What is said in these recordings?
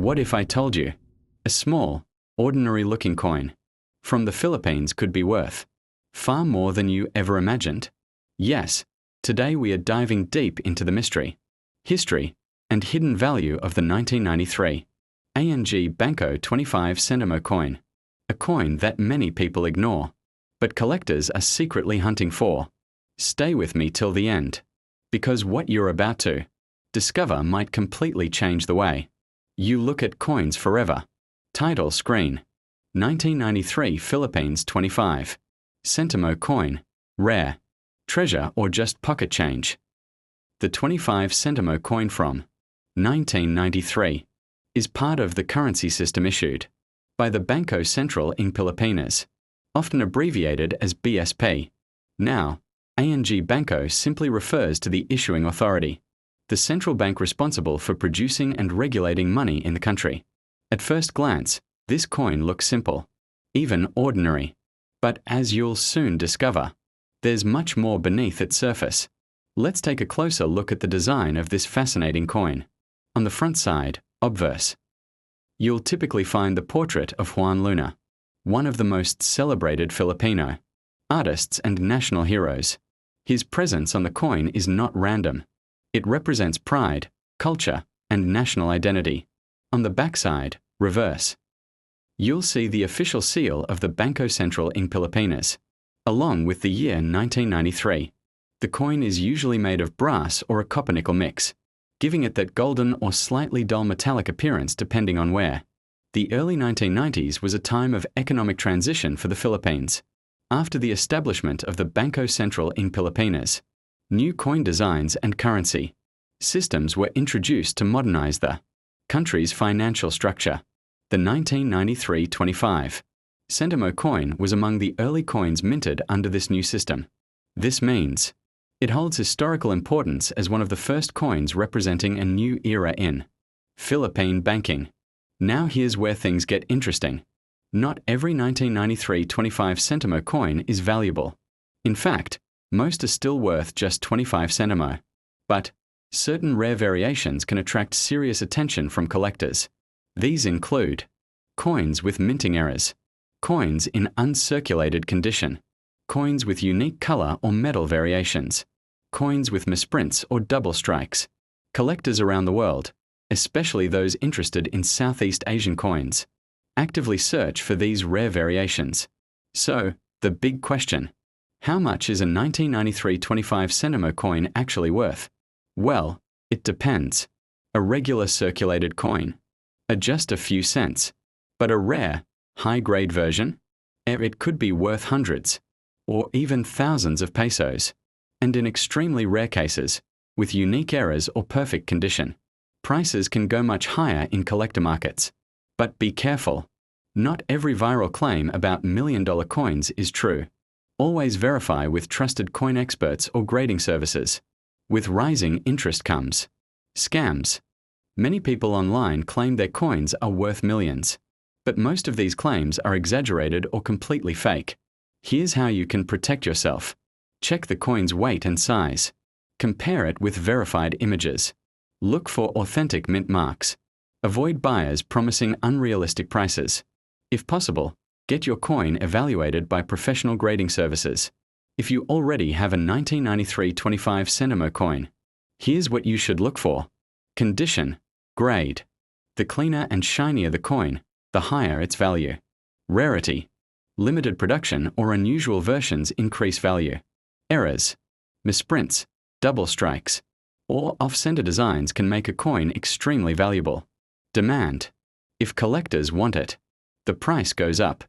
What if I told you a small, ordinary-looking coin from the Philippines could be worth far more than you ever imagined? Yes, today we are diving deep into the mystery, history, and hidden value of the 1993 ANG Banco 25 Sentimo coin, a coin that many people ignore, but collectors are secretly hunting for. Stay with me till the end, because what you're about to discover might completely change the way you look at coins forever. Title screen: 1993 Philippines 25 Sentimo coin, rare, treasure or just pocket change? The 25 Sentimo coin from 1993 is part of the currency system issued by the Banco Central in Pilipinas, often abbreviated as BSP. Now, ANG Banco simply refers to the issuing authority, the central bank responsible for producing and regulating money in the country. At first glance, this coin looks simple, even ordinary. But as you'll soon discover, there's much more beneath its surface. Let's take a closer look at the design of this fascinating coin. On the front side, obverse, you'll typically find the portrait of Juan Luna, one of the most celebrated Filipino artists and national heroes. His presence on the coin is not random. It represents pride, culture, and national identity. On the backside, reverse, you'll see the official seal of the Banco Central in Pilipinas, along with the year 1993. The coin is usually made of brass or a copper-nickel mix, giving it that golden or slightly dull metallic appearance depending on where. The early 1990s was a time of economic transition for the Philippines. After the establishment of the Banco Central in Pilipinas, new coin designs and currency systems were introduced to modernize the country's financial structure. The 1993 25 Sentimo coin was among the early coins minted under this new system. This means it holds historical importance as one of the first coins representing a new era in Philippine banking. Now here's where things get interesting. Not every 1993 25 Sentimo coin is valuable. In fact, most are still worth just 25 Sentimo. But certain rare variations can attract serious attention from collectors. These include coins with minting errors, coins in uncirculated condition, coins with unique color or metal variations, coins with misprints or double strikes. Collectors around the world, especially those interested in Southeast Asian coins, actively search for these rare variations. So, the big question: how much is a 1993 25 Sentimo coin actually worth? Well, it depends. A regular circulated coin, just a few cents. But a rare, high-grade version? It could be worth hundreds, or even thousands of pesos. And in extremely rare cases, with unique errors or perfect condition, prices can go much higher in collector markets. But be careful. Not every viral claim about million-dollar coins is true. Always verify with trusted coin experts or grading services. With rising interest comes scams. Many people online claim their coins are worth millions, but most of these claims are exaggerated or completely fake. Here's how you can protect yourself. Check the coin's weight and size. Compare it with verified images. Look for authentic mint marks. Avoid buyers promising unrealistic prices. If possible, get your coin evaluated by professional grading services. If you already have a 1993 25 Sentimo coin, here's what you should look for. Condition, grade. The cleaner and shinier the coin, the higher its value. Rarity. Limited production or unusual versions increase value. Errors. Misprints, double strikes, or off-center designs can make a coin extremely valuable. Demand. If collectors want it, the price goes up.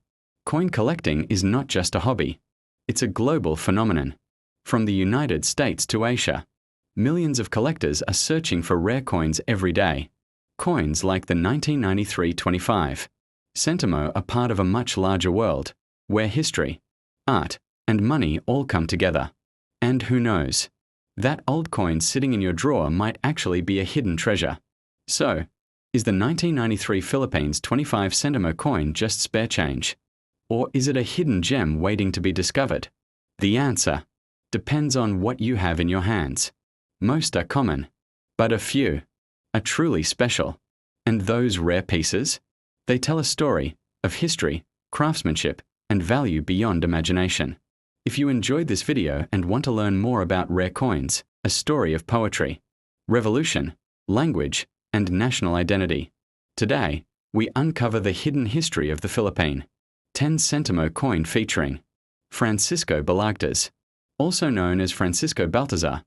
Coin collecting is not just a hobby. It's a global phenomenon. From the United States to Asia, millions of collectors are searching for rare coins every day. Coins like the 1993 25 Sentimo are part of a much larger world, where history, art, and money all come together. And who knows? That old coin sitting in your drawer might actually be a hidden treasure. So, is the 1993 Philippines 25 Sentimo coin just spare change? Or is it a hidden gem waiting to be discovered? The answer depends on what you have in your hands. Most are common, but a few are truly special. And those rare pieces? They tell a story of history, craftsmanship, and value beyond imagination. If you enjoyed this video and want to learn more about rare coins, a story of poetry, revolution, language, and national identity, today, we uncover the hidden history of the Philippine. 10 Sentimo coin featuring Francisco Balagtas, also known as Francisco Baltazar,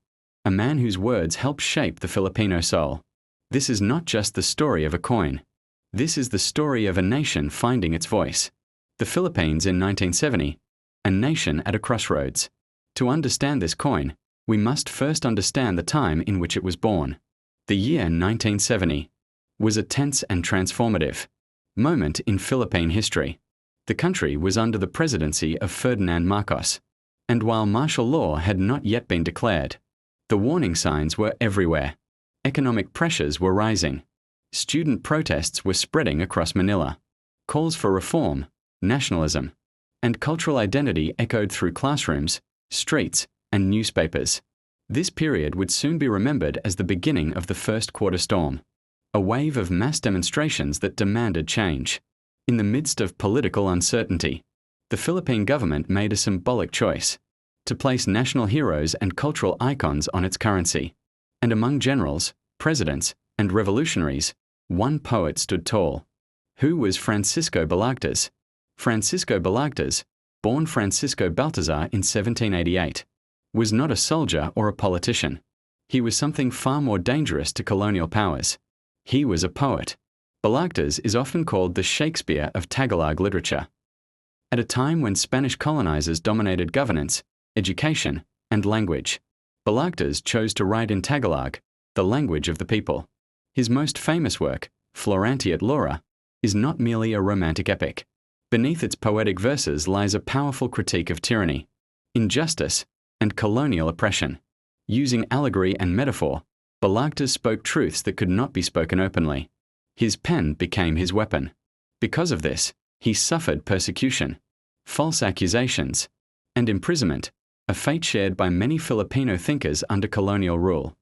a man whose words helped shape the Filipino soul. This is not just the story of a coin. This is the story of a nation finding its voice. The Philippines in 1970, a nation at a crossroads. To understand this coin, we must first understand the time in which it was born. The year 1970 was a tense and transformative moment in Philippine history. The country was under the presidency of Ferdinand Marcos, and while martial law had not yet been declared, the warning signs were everywhere. Economic pressures were rising. Student protests were spreading across Manila. Calls for reform, nationalism, and cultural identity echoed through classrooms, streets, and newspapers. This period would soon be remembered as the beginning of the first quarter storm, a wave of mass demonstrations that demanded change. In the midst of political uncertainty, the Philippine government made a symbolic choice to place national heroes and cultural icons on its currency. And among generals, presidents, and revolutionaries, one poet stood tall. Who was Francisco Balagtas? Francisco Balagtas, born Francisco Baltazar in 1788, was not a soldier or a politician. He was something far more dangerous to colonial powers. He was a poet. Balagtas is often called the Shakespeare of Tagalog literature. At a time when Spanish colonizers dominated governance, education, and language, Balagtas chose to write in Tagalog, the language of the people. His most famous work, Florante at Laura, is not merely a romantic epic. Beneath its poetic verses lies a powerful critique of tyranny, injustice, and colonial oppression. Using allegory and metaphor, Balagtas spoke truths that could not be spoken openly. His pen became his weapon. Because of this, he suffered persecution, false accusations, and imprisonment, a fate shared by many Filipino thinkers under colonial rule.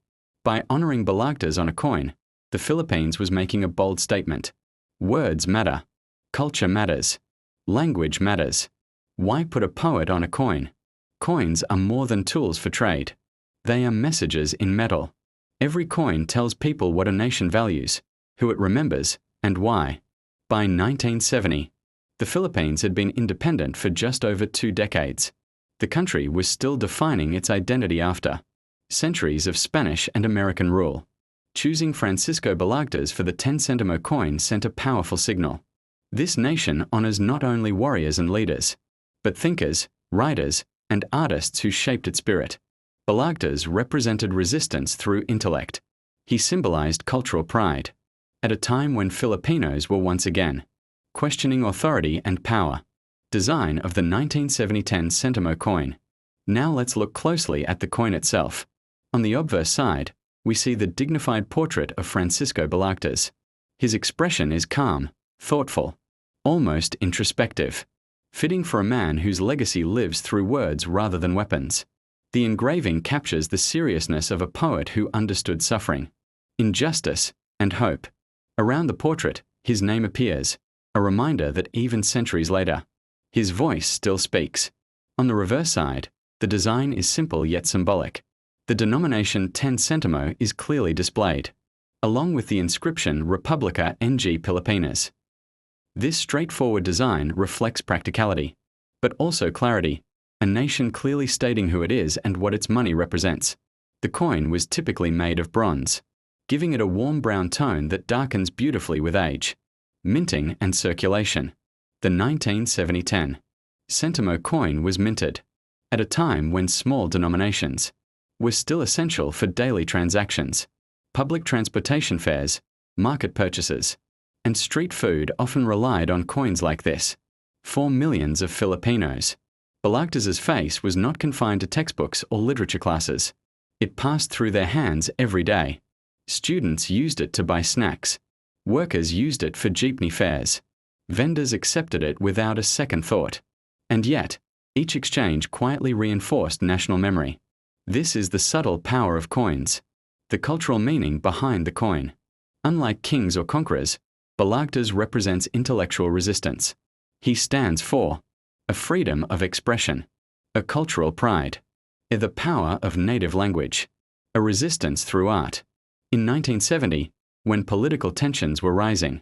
By honoring Balagtas on a coin, the Philippines was making a bold statement. Words matter. Culture matters. Language matters. Why put a poet on a coin? Coins are more than tools for trade. They are messages in metal. Every coin tells people what a nation values, who it remembers, and why. By 1970, the Philippines had been independent for just over 2 decades. The country was still defining its identity after centuries of Spanish and American rule. Choosing Francisco Balagtas for the 10 Sentimo coin sent a powerful signal. This nation honors not only warriors and leaders, but thinkers, writers, and artists who shaped its spirit. Balagtas represented resistance through intellect. He symbolized cultural pride. At a time when Filipinos were once again questioning authority and power. Design of the 1970 10 Sentimo coin. Now let's look closely at the coin itself. On the obverse side, we see the dignified portrait of Francisco Balagtas. His expression is calm, thoughtful, almost introspective, fitting for a man whose legacy lives through words rather than weapons. The engraving captures the seriousness of a poet who understood suffering, injustice, and hope. Around the portrait, his name appears, a reminder that even centuries later, his voice still speaks. On the reverse side, the design is simple yet symbolic. The denomination 10 Sentimo is clearly displayed, along with the inscription Republica ng Pilipinas. This straightforward design reflects practicality, but also clarity, a nation clearly stating who it is and what its money represents. The coin was typically made of bronze, giving it a warm brown tone that darkens beautifully with age. Minting and circulation. The 1970 10 Sentimo coin was minted at a time when small denominations were still essential for daily transactions. Public transportation fares, market purchases, and street food often relied on coins like this. For millions of Filipinos, Balagtas's face was not confined to textbooks or literature classes. It passed through their hands every day. Students used it to buy snacks. Workers used it for jeepney fares. Vendors accepted it without a second thought. And yet, each exchange quietly reinforced national memory. This is the subtle power of coins, the cultural meaning behind the coin. Unlike kings or conquerors, Balagtas represents intellectual resistance. He stands for a freedom of expression, a cultural pride, the power of native language, a resistance through art. In 1970, when political tensions were rising,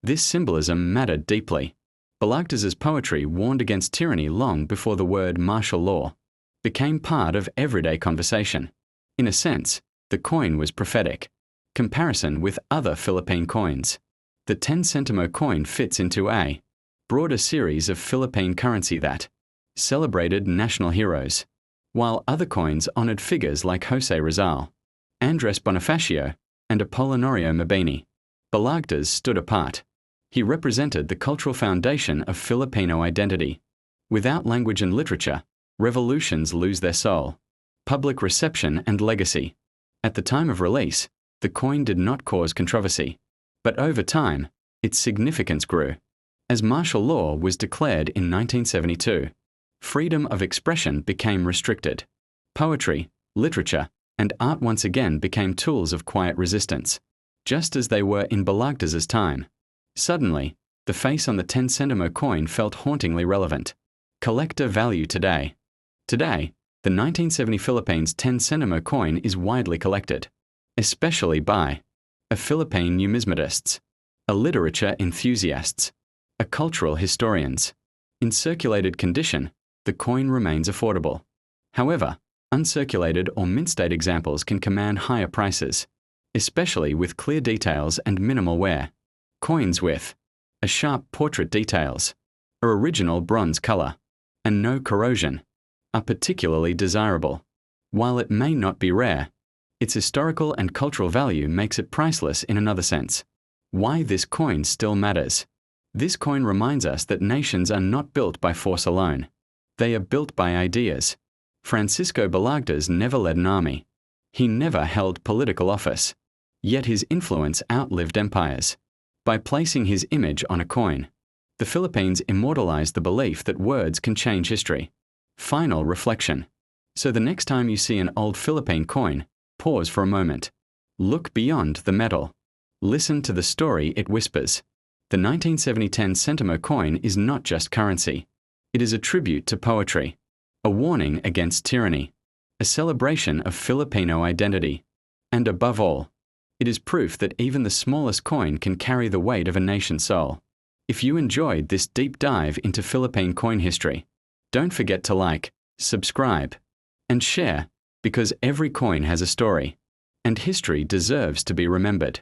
this symbolism mattered deeply. Balagtas's poetry warned against tyranny long before the word martial law became part of everyday conversation. In a sense, the coin was prophetic. Comparison with other Philippine coins. The 10 Sentimo coin fits into a broader series of Philippine currency that celebrated national heroes, while other coins honored figures like Jose Rizal, Andres Bonifacio, and Apolinario Mabini. Balagtas stood apart. He represented the cultural foundation of Filipino identity. Without language and literature, revolutions lose their soul, public reception and legacy. At the time of release, the coin did not cause controversy, but over time, its significance grew. As martial law was declared in 1972, freedom of expression became restricted. Poetry, literature, and art once again became tools of quiet resistance, just as they were in Balagtas's time. Suddenly, the face on the 10 Sentimo coin felt hauntingly relevant. Collector value today. Today, the 1970 Philippines 10 Sentimo coin is widely collected, especially by a Philippine numismatists, a literature enthusiasts, a cultural historians. In circulated condition, the coin remains affordable. However, uncirculated or mint-state examples can command higher prices, especially with clear details and minimal wear. Coins with a sharp portrait details, or original bronze color, and no corrosion are particularly desirable. While it may not be rare, its historical and cultural value makes it priceless in another sense. Why this coin still matters. This coin reminds us that nations are not built by force alone. They are built by ideas. Francisco Balagtas never led an army. He never held political office. Yet his influence outlived empires. By placing his image on a coin, the Philippines immortalized the belief that words can change history. Final reflection. So the next time you see an old Philippine coin, pause for a moment. Look beyond the metal. Listen to the story it whispers. The 1970 10 Sentimo coin is not just currency. It is a tribute to poetry, a warning against tyranny, a celebration of Filipino identity, and above all, it is proof that even the smallest coin can carry the weight of a nation's soul. If you enjoyed this deep dive into Philippine coin history, don't forget to like, subscribe, and share, because every coin has a story, and history deserves to be remembered.